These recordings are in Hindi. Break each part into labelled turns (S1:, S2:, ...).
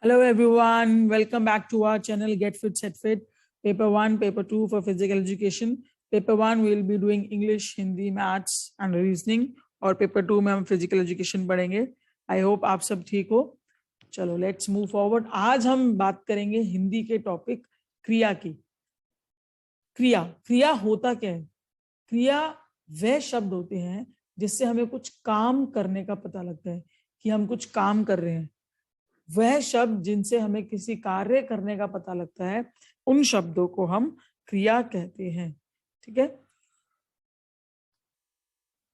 S1: Hello everyone, welcome back to our channel Get Fit Set Fit. Paper 1, Paper 2 for physical education. Paper 1 we will be doing English, Hindi, Maths and Reasoning और पेपर 2 में हम फिजिकल एजुकेशन पढ़ेंगे. आई होप आप सब ठीक हो. चलो लेट्स मूव फॉरवर्ड. आज हम बात करेंगे हिंदी के टॉपिक क्रिया की. क्रिया होता क्या है? क्रिया वह शब्द होते हैं जिससे हमें कुछ काम करने का पता लगता है कि हम कुछ काम कर रहे हैं. वह शब्द जिनसे हमें किसी कार्य करने का पता लगता है, उन शब्दों को हम क्रिया कहते हैं. ठीक है.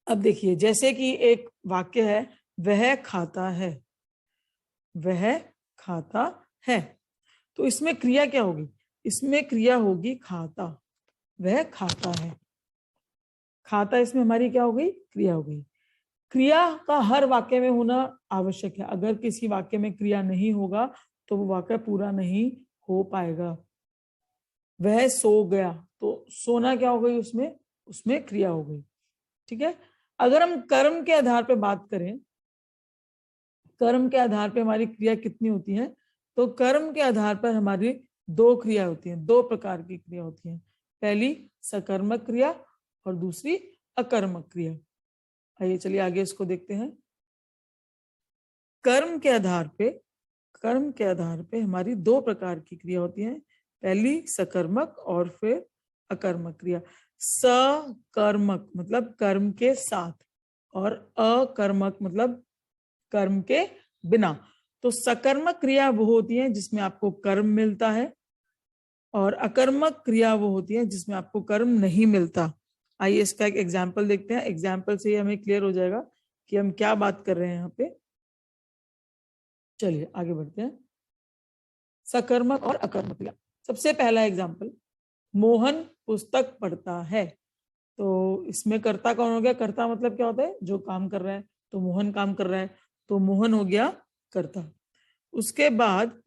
S1: अब देखिए, जैसे कि एक वाक्य है, वह खाता है. वह खाता है, तो इसमें क्रिया क्या होगी? इसमें क्रिया होगी खाता. वह खाता है. खाता इसमें हमारी क्या हो गई? क्रिया हो गई. क्रिया का हर वाक्य में होना आवश्यक है. अगर किसी वाक्य में क्रिया नहीं होगा तो वो वाक्य पूरा नहीं हो पाएगा. वह सो गया, तो सोना क्या हो गई? उसमें क्रिया हो गई. ठीक है. अगर हम कर्म के आधार पे बात करें, कर्म के आधार पे हमारी क्रिया कितनी होती है, तो कर्म के आधार पर हमारी दो क्रिया होती हैं. दो प्रकार की क्रिया होती हैं. पहली सकर्मक क्रिया और दूसरी अकर्मक क्रिया. आइए चलिए आगे इसको देखते हैं. कर्म के आधार पे हमारी दो प्रकार की क्रिया होती हैं. पहली सकर्मक और फिर अकर्मक क्रिया. सकर्मक मतलब कर्म के साथ और अकर्मक मतलब कर्म के बिना. तो सकर्मक क्रिया वो होती है जिसमें आपको कर्म मिलता है और अकर्मक क्रिया वो होती है जिसमें आपको कर्म नहीं मिलता. आइए इसका एक एग्जाम्पल देखते हैं. एग्जाम्पल से ही हमें क्लियर हो जाएगा कि हम क्या बात कर रहे हैं यहाँ पे. चलिए आगे बढ़ते हैं. सकर्मक और अकर्मक क्रिया. सबसे पहला एग्जाम्पल, मोहन पुस्तक पढ़ता है. तो इसमें कर्ता कौन हो गया? कर्ता मतलब क्या होता है? जो काम कर रहा है. तो मोहन काम कर रहा है, तो मोहन हो गया कर्ता. उसके बाद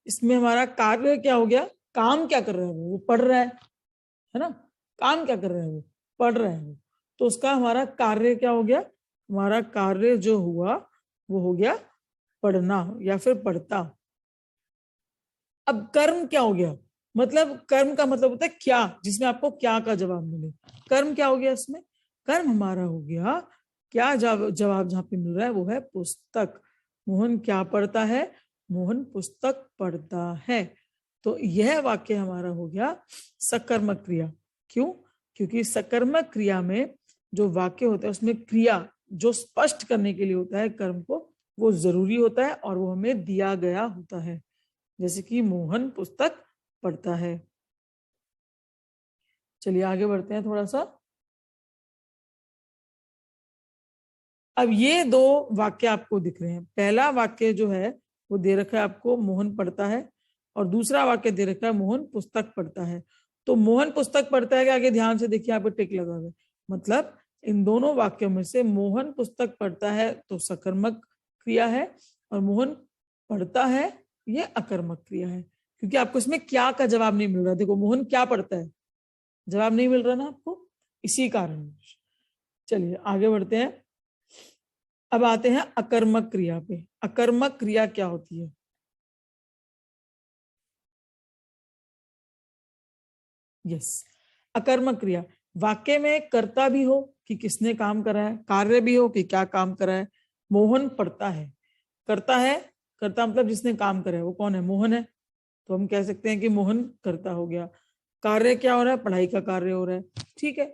S1: इसमें हमारा कार्य क्या हो गया? काम क्या कर रहा है? वो पढ़ रहा है ना. काम क्या कर रहा है? वो पढ़ रहा है. तो उसका हमारा कार्य क्या हो गया? हमारा कार्य जो हुआ वो हो गया पढ़ना या फिर पढ़ता. अब कर्म क्या हो गया? मतलब कर्म का मतलब होता है क्या, जिसमें आपको क्या का जवाब मिले. कर्म क्या हो गया इसमें? कर्म हमारा हो गया क्या जवाब जहां पे मिल रहा है वो है पुस्तक. मोहन क्या पढ़ता है? मोहन पुस्तक पढ़ता है. तो यह वाक्य हमारा हो गया सकर्मक क्रिया. क्यों? क्योंकि सकर्मक क्रिया में जो वाक्य होता है उसमें क्रिया जो स्पष्ट करने के लिए होता है कर्म को, वो जरूरी होता है और वो हमें दिया गया होता है. जैसे कि मोहन पुस्तक पढ़ता है. चलिए आगे बढ़ते हैं थोड़ा सा. अब ये दो वाक्य आपको दिख रहे हैं. पहला वाक्य जो है वो दे रखा है आपको मोहन पढ़ता है और दूसरा वाक्य दे रखा है मोहन पुस्तक पढ़ता है. तो मोहन पुस्तक पढ़ता है के आगे ध्यान से देखिए, आपको टिक लगा हुआ है. मतलब इन दोनों वाक्यों में से मोहन पुस्तक पढ़ता है तो सकर्मक क्रिया है और मोहन पढ़ता है ये अकर्मक क्रिया है. क्योंकि आपको इसमें क्या का जवाब नहीं मिल रहा. देखो मोहन क्या पढ़ता है, जवाब नहीं मिल रहा ना आपको, इसी कारण. चलिए आगे बढ़ते हैं. अब आते हैं अकर्मक क्रिया पे. अकर्मक क्रिया क्या होती है? यस, अकर्मक क्रिया वाक्य में कर्ता भी हो कि किसने काम करा है, कार्य भी हो कि क्या काम करा है. मोहन पढ़ता है, करता है. कर्ता मतलब जिसने काम करा है वो कौन है? मोहन है. तो हम कह सकते हैं कि मोहन कर्ता हो गया. कार्य क्या हो रहा है? पढ़ाई का कार्य हो रहा है. ठीक है,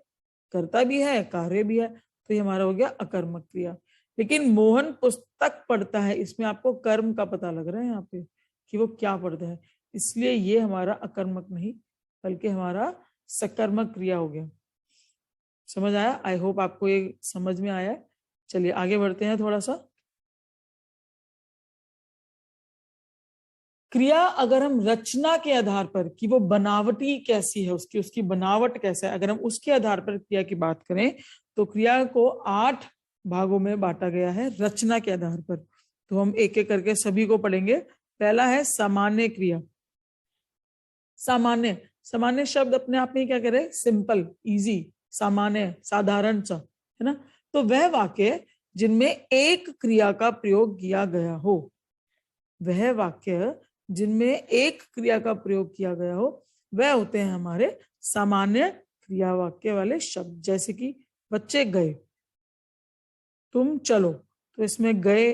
S1: कर्ता भी है कार्य भी है, तो ये हमारा हो गया अकर्मक क्रिया. लेकिन मोहन पुस्तक पढ़ता है, इसमें आपको कर्म का पता लग रहा है यहाँ पे कि वो क्या पढ़ता है, इसलिए ये हमारा अकर्मक नहीं बल्कि हमारा सकर्मक क्रिया हो गया. समझ आया? आई होप आपको ये समझ में आया. चलिए आगे बढ़ते हैं थोड़ा सा. क्रिया अगर हम रचना के आधार पर कि वो बनावटी कैसी है, उसकी बनावट कैसा है, अगर हम उसके आधार पर क्रिया की बात करें तो क्रिया को 8 भागों में बांटा गया है रचना के आधार पर. तो हम एक एक करके सभी को पढ़ेंगे. पहला है सामान्य क्रिया. सामान्य सामान्य शब्द अपने आप में क्या कह रहे हैं? सिंपल, इजी, सामान्य, साधारण सा, है ना. तो वह वाक्य जिनमें एक क्रिया का प्रयोग किया गया हो. वह वाक्य जिनमें एक क्रिया का प्रयोग किया गया हो वह होते हैं हमारे सामान्य क्रिया वाक्य वाले शब्द। जैसे कि बच्चे गए, तुम चलो, तो इसमें गए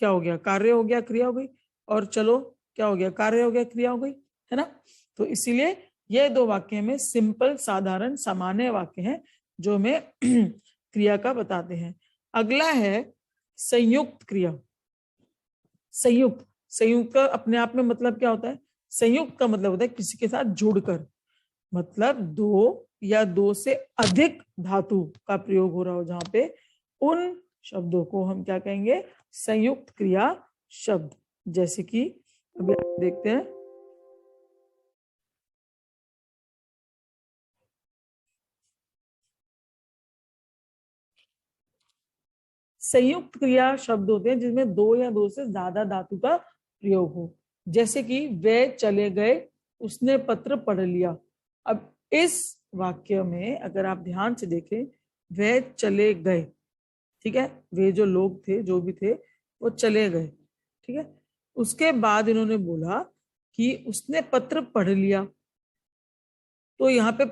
S1: क्या हो गया, कार्य हो गया, क्रिया हो गई, और चलो क्या हो गया, कार्य हो गया, क्रिया हो गई, है ना। तो इसीलिए ये दो वाक्य में सिंपल साधारण सामान्य वाक्य हैं जो हमें क्रिया का बताते हैं। अगला है संयुक्त क्रिया। संयुक्त, संयुक्त का अपने आप में मतलब क्या होता है, संयुक्त का मतलब होता है किसी के साथ जुड़कर, मतलब दो या दो से अधिक धातु का प्रयोग हो रहा हो, जहां पे उन शब्दों को हम क्या कहेंगे, संयुक्त क्रिया शब्द। जैसे कि अभी आप देखते हैं, संयुक्त क्रिया शब्द होते हैं जिसमें दो या दो से ज्यादा धातु का प्रयोग हो। जैसे कि वे चले गए, उसने पत्र पढ़ लिया। अब इस वाक्य में अगर आप ध्यान से देखें, वे चले गए, ठीक है, वे जो लोग थे जो भी थे वो चले गए, ठीक है। उसके बाद इन्होंने बोला कि उसने पत्र पढ़ लिया, तो यहाँ पे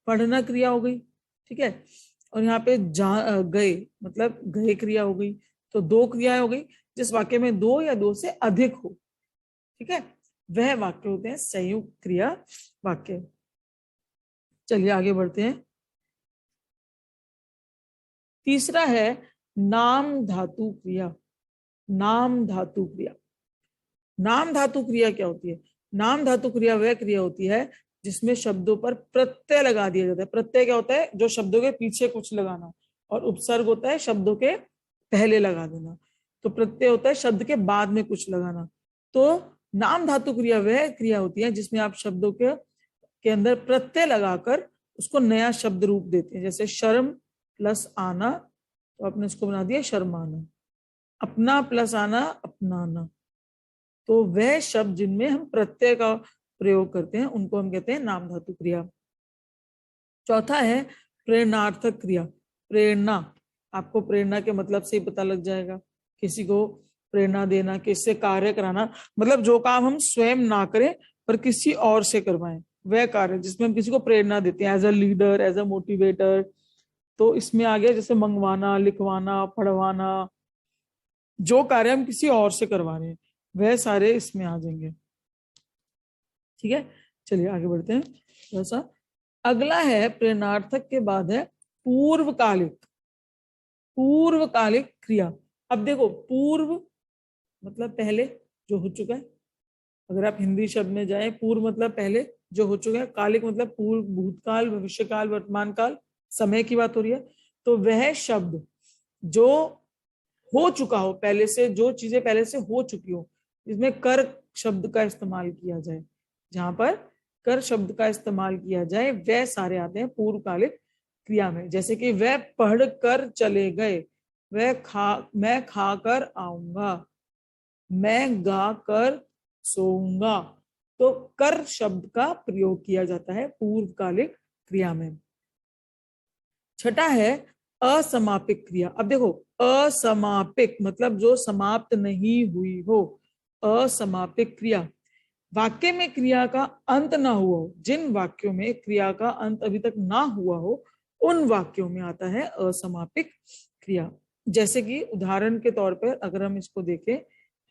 S1: पढ़ना क्रिया हो गई, ठीक है। और यहाँ पे जा गए मतलब गए क्रिया हो गई, तो दो क्रिया हो गई। जिस वाक्य में दो या दो से अधिक हो, ठीक है, वह वाक्य होते हैं संयुक्त क्रिया वाक्य। चलिए आगे बढ़ते हैं। तीसरा है नाम धातु क्रिया। नाम धातु क्रिया, नाम धातु क्रिया क्या होती है, नाम धातु क्रिया वह क्रिया होती है जिसमें शब्दों पर प्रत्यय लगा दिया जाता है। प्रत्यय क्या होता है, जो शब्दों के पीछे कुछ लगाना, और उपसर्ग होता है शब्दों के पहले लगा देना। तो प्रत्यय होता है शब्द के बाद में कुछ लगाना। तो नाम धातु क्रिया वह क्रिया होती है जिसमें आप शब्दों के अंदर प्रत्यय लगाकर उसको नया शब्द रूप देते हैं। जैसे शर्म प्लस आना, तो आपने इसको बना दिया शर्माना। अपना प्लस आना, अपनाना। तो वह शब्द जिनमें हम प्रत्यय का प्रयोग करते हैं उनको हम कहते हैं नाम धातु क्रिया। चौथा है प्रेरणार्थक क्रिया। प्रेरणा, आपको प्रेरणा के मतलब से ही पता लग जाएगा। किसी को प्रेरणा देना, किससे कार्य कराना, मतलब जो काम हम स्वयं ना करें पर किसी और से करवाएं, वह कार्य जिसमें हम किसी को प्रेरणा देते हैं, as a leader, as a motivator. तो इसमें आ गया जैसे मंगवाना, लिखवाना, पढ़वाना, जो कार्य हम किसी और से करवा रहे हैं वह सारे इसमें आ जाएंगे, ठीक है। चलिए आगे बढ़ते हैं थोड़ा सा। अगला है प्रेरणार्थक के बाद है पूर्वकालिक। पूर्वकालिक क्रिया। अब देखो, पूर्व मतलब पहले जो हो चुका है। अगर आप हिंदी शब्द में जाए, पूर्व मतलब पहले जो हो चुका है, कालिक मतलब पूर्व, भूतकाल, भविष्यकाल, वर्तमान काल, समय की बात हो रही है। तो वह शब्द जो हो चुका हो पहले से, जो चीजें पहले से हो चुकी हो, इसमें कर शब्द का इस्तेमाल किया जाए, जहां पर कर शब्द का इस्तेमाल किया जाए वह सारे आते हैं पूर्वकालिक क्रिया में। जैसे कि वह पढ़ कर चले गए, मैं खा कर आऊंगा, मैं गा कर सोऊंगा। तो कर शब्द का प्रयोग किया जाता है पूर्वकालिक क्रिया में। छठा है असमापिक क्रिया। अब देखो, असमापिक मतलब जो समाप्त नहीं हुई हो। असमापिक क्रिया, वाक्य में क्रिया का अंत ना हुआ हो। जिन वाक्यों में क्रिया का अंत अभी तक ना हुआ हो उन वाक्यों में आता है असमापिक क्रिया। जैसे कि उदाहरण के तौर पर अगर हम इसको देखें,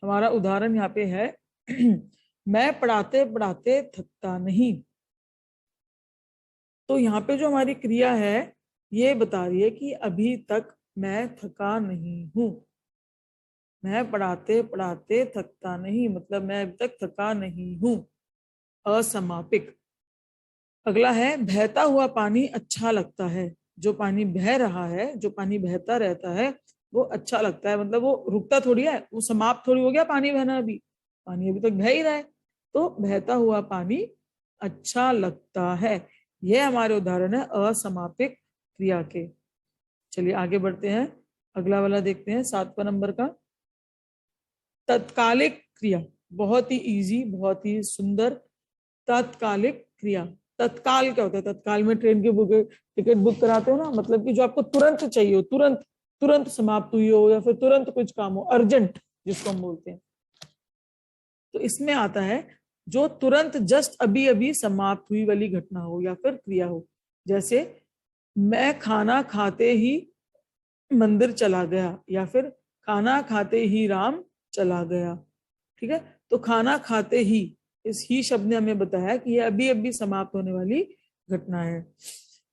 S1: हमारा उदाहरण यहाँ पे है मैं पढ़ाते पढ़ाते थकता नहीं। तो यहाँ पे जो हमारी क्रिया है ये बता रही है कि अभी तक मैं थका नहीं हूं। मैं पढ़ाते पढ़ाते थकता नहीं मतलब मैं अभी तक थका नहीं हूं। असमापिक। अगला है बहता हुआ पानी अच्छा लगता है। जो पानी बह रहा है, जो पानी बहता रहता है वो अच्छा लगता है, मतलब वो रुकता थोड़ी है, वो समाप्त थोड़ी हो गया पानी बहना, अभी पानी अभी तक बह ही रहा है। तो बहता हुआ पानी अच्छा लगता है। यह हमारे उदाहरण है असमापिक क्रिया के। चलिए आगे बढ़ते हैं, अगला वाला देखते हैं 7वां नंबर का, तत्कालिक क्रिया। बहुत ही इजी, बहुत ही सुंदर। तत्कालिक क्रिया। तत्काल क्या होता है, तत्काल में ट्रेन की टिकट बुक कराते हो ना, मतलब कि जो आपको तुरंत चाहिए हो, तुरंत तुरंत समाप्त हुई हो या फिर तुरंत कुछ काम हो, अर्जेंट, जिसको हम बोलते हैं। तो इसमें आता है जो तुरंत जस्ट अभी अभी समाप्त हुई वाली घटना हो या फिर क्रिया हो। जैसे मैं खाना खाते ही मंदिर चला गया, या फिर खाना खाते ही राम चला गया। ठीक है, तो खाना खाते ही, इस ही शब्द ने हमें बताया कि ये अभी अभी समाप्त होने वाली घटना है।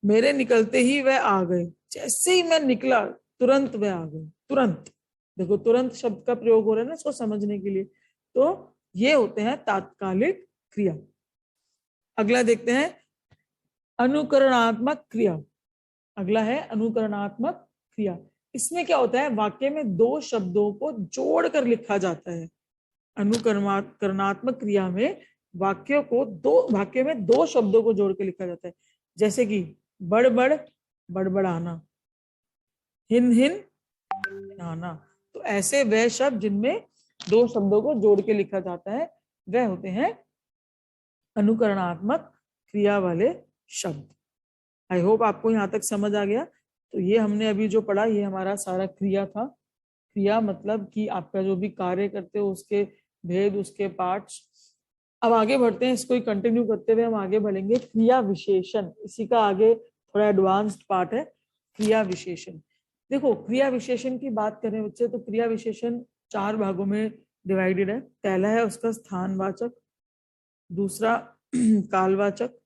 S1: मेरे निकलते ही वह आ गए, जैसे ही मैं निकला तुरंत वह आ गए। तुरंत, देखो तुरंत शब्द का प्रयोग हो रहा है ना इसको समझने के लिए। तो ये होते हैं तात्कालिक क्रिया। अगला देखते हैं अनुकरणात्मक क्रिया। अगला है अनुकरणात्मक क्रिया। इसमें क्या होता है, वाक्य में दो शब्दों को जोड़कर लिखा जाता है। अनुकरणात्मक क्रिया में वाक्य में दो शब्दों को जोड़ के लिखा जाता है। जैसे कि बड़बड़, बड़बड़ाना, हिन हिन, हिनाना। तो ऐसे वह शब्द जिनमें दो शब्दों को जोड़ के लिखा जाता है वह होते हैं अनुकरणात्मक क्रिया वाले शब्द। आई होप आपको यहाँ तक समझ आ गया। तो ये हमने अभी जो पढ़ा ये हमारा सारा क्रिया था। क्रिया मतलब कि आपका जो भी कार्य करते हो उसके भेद, उसके पार्ट्स। अब आगे बढ़ते हैं, इसको कंटिन्यू करते हुए हम आगे बढ़ेंगे क्रिया विशेषण। इसी का आगे थोड़ा एडवांस्ड पार्ट है क्रिया विशेषण। देखो क्रिया विशेषण की बात करें बच्चे तो क्रिया विशेषण चार भागों में डिवाइडेड है। पहला है उसका स्थानवाचक, दूसरा कालवाचक,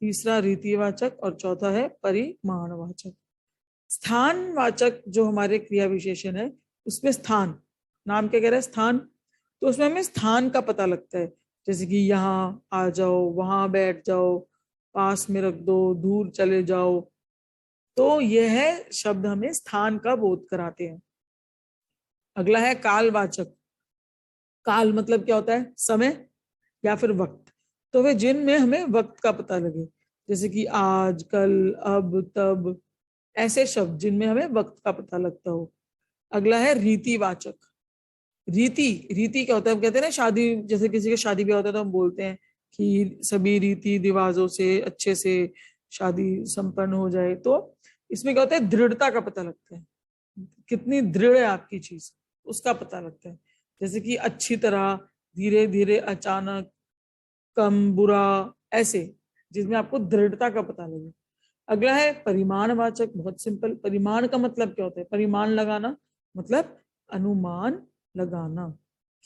S1: तीसरा रीतिवाचक और चौथा है परिमाणवाचक। स्थानवाचक जो हमारे क्रिया विशेषण है उसमें स्थान, नाम क्या कह रहा है स्थान, तो उसमें हमें स्थान का पता लगता है। जैसे कि यहाँ आ जाओ, वहां बैठ जाओ, पास में रख दो, दूर चले जाओ। तो यह शब्द हमें स्थान का बोध कराते हैं। अगला है कालवाचक। काल मतलब क्या होता है, समय या फिर वक्त। तो वे जिनमें हमें वक्त का पता लगे, जैसे कि आज, कल, अब, तब, ऐसे शब्द जिनमें हमें वक्त का पता लगता हो। अगला है रीतिवाचक। रीति, रीति क्या होता है, हम कहते हैं ना शादी, जैसे किसी की शादी ब्याह होता है तो हम बोलते हैं कि सभी रीति रिवाजों से अच्छे से शादी संपन्न हो जाए। तो इसमें क्या होता है, दृढ़ता का पता लगता है, कितनी दृढ़ है आपकी चीज उसका पता लगता है। जैसे कि अच्छी तरह, धीरे धीरे, अचानक, कम, बुरा, ऐसे जिसमें आपको दृढ़ता का पता लगे। अगला है परिमाणवाचक। बहुत सिंपल, परिमाण का मतलब क्या होता है, परिमाण लगाना मतलब अनुमान लगाना,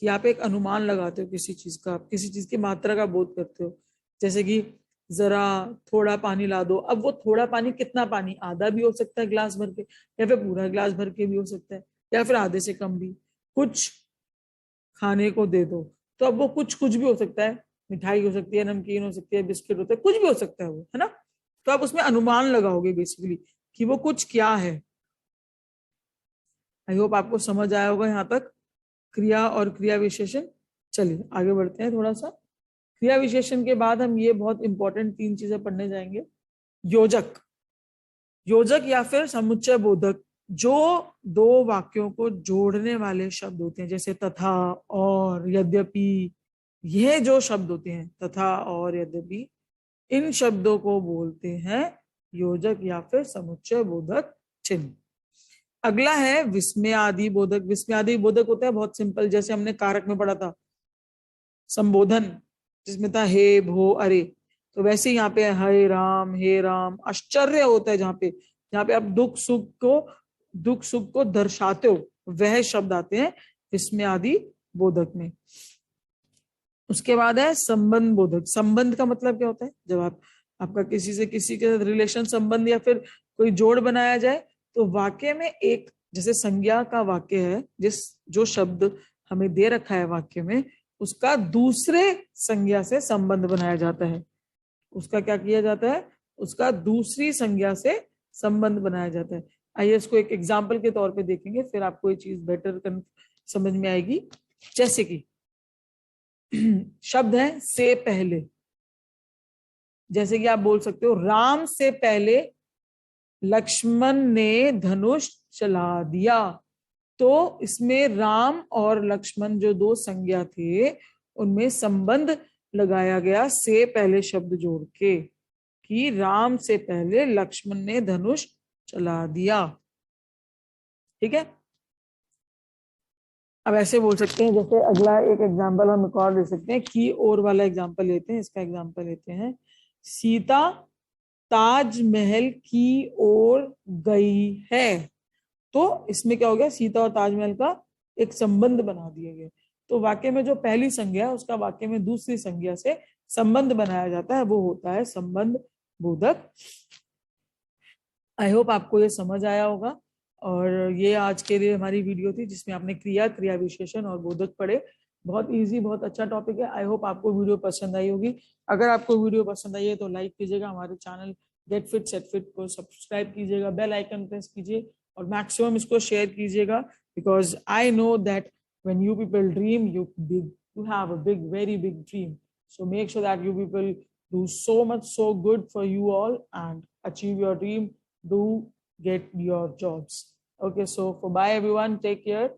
S1: कि आप एक अनुमान लगाते हो किसी चीज का, आप किसी चीज की मात्रा का बोध करते हो। जैसे कि जरा थोड़ा पानी ला दो। अब वो थोड़ा पानी कितना पानी, आधा भी हो सकता है ग्लास भर के, या फिर पूरा ग्लास भर के भी हो सकता है, या फिर आधे से कम भी। कुछ खाने को दे दो, तो अब वो कुछ कुछ भी हो सकता है, मिठाई हो सकती है, नमकीन हो सकती है, बिस्किट होता है, कुछ भी हो सकता है वो, है ना। तो आप उसमें अनुमान लगाओगे बेसिकली कि वो कुछ क्या है। आई होप आपको समझ आया होगा यहाँ तक क्रिया और क्रिया विशेषण। चलिए आगे बढ़ते हैं थोड़ा सा। क्रिया विशेषण के बाद हम ये बहुत इंपॉर्टेंट तीन चीजें पढ़ने जाएंगे। योजक, योजक या फिर समुच्चय बोधक, जो दो वाक्यों को जोड़ने वाले शब्द होते हैं, जैसे तथा, और, यद्यपि। यह जो शब्द होते हैं तथा और यद्यपि, इन शब्दों को बोलते हैं योजक या फिर समुच्चय बोधक चिन्ह। अगला है विस्मयादि बोधक। विस्मयादि बोधक होता है बहुत सिंपल, जैसे हमने कारक में पढ़ा था संबोधन, जिसमें था हे, भो, अरे। तो वैसे यहाँ पे हे राम, हे राम। आश्चर्य होता है जहाँ पे आप दुख सुख को दर्शाते हो, वह शब्द आते हैं विस्मयादि बोधक में। उसके बाद है संबंध बोधक। संबंध का मतलब क्या होता है, जब आपका किसी से किसी के रिलेशन संबंध या फिर कोई जोड़ बनाया जाए, तो वाक्य में एक, जैसे संज्ञा का वाक्य है, जो शब्द हमें दे रखा है वाक्य में, उसका दूसरे संज्ञा से संबंध बनाया जाता है। उसका क्या किया जाता है, उसका दूसरी संज्ञा से संबंध बनाया जाता है। आइए इसको एक एग्जाम्पल के तौर पे देखेंगे, फिर आपको ये चीज बेटर समझ में आएगी। जैसे कि शब्द है से पहले, जैसे कि आप बोल सकते हो राम से पहले लक्ष्मण ने धनुष चला दिया। तो इसमें राम और लक्ष्मण जो दो संज्ञा थे उनमें संबंध लगाया गया से पहले शब्द जोड़ के, कि राम से पहले लक्ष्मण ने धनुष चला दिया। ठीक है। अब ऐसे बोल सकते हैं, जैसे अगला एक एग्जांपल हम एक और दे सकते हैं, की और वाला एग्जांपल लेते हैं। इसका एग्जांपल लेते हैं, सीता ताजमहल की ओर गई है। तो इसमें क्या हो गया, सीता और ताजमहल का एक संबंध बना दिया गया। तो वाक्य में जो पहली संज्ञा है उसका वाक्य में दूसरी संज्ञा से संबंध बनाया जाता है, वो होता है संबंध बोधक। आई होप आपको ये समझ आया होगा। और ये आज के लिए हमारी वीडियो थी जिसमें आपने क्रिया, क्रिया विशेषण और बोधक पढ़े। बहुत इजी, बहुत अच्छा टॉपिक है। आई होप आपको वीडियो पसंद आई होगी। अगर आपको वीडियो पसंद आई है तो लाइक कीजिएगा, हमारे channel get fit set fit को सब्सक्राइब कीजिएगा, बेल आइकन प्रेस कीजिए और मैक्सिमम इसको शेयर कीजिएगा, because I know that when you people dream, you have a big, very big dream. So make sure that you people do so much, so good for you all and achieve your dream. Do get your jobs. Okay, so for bye everyone, take care.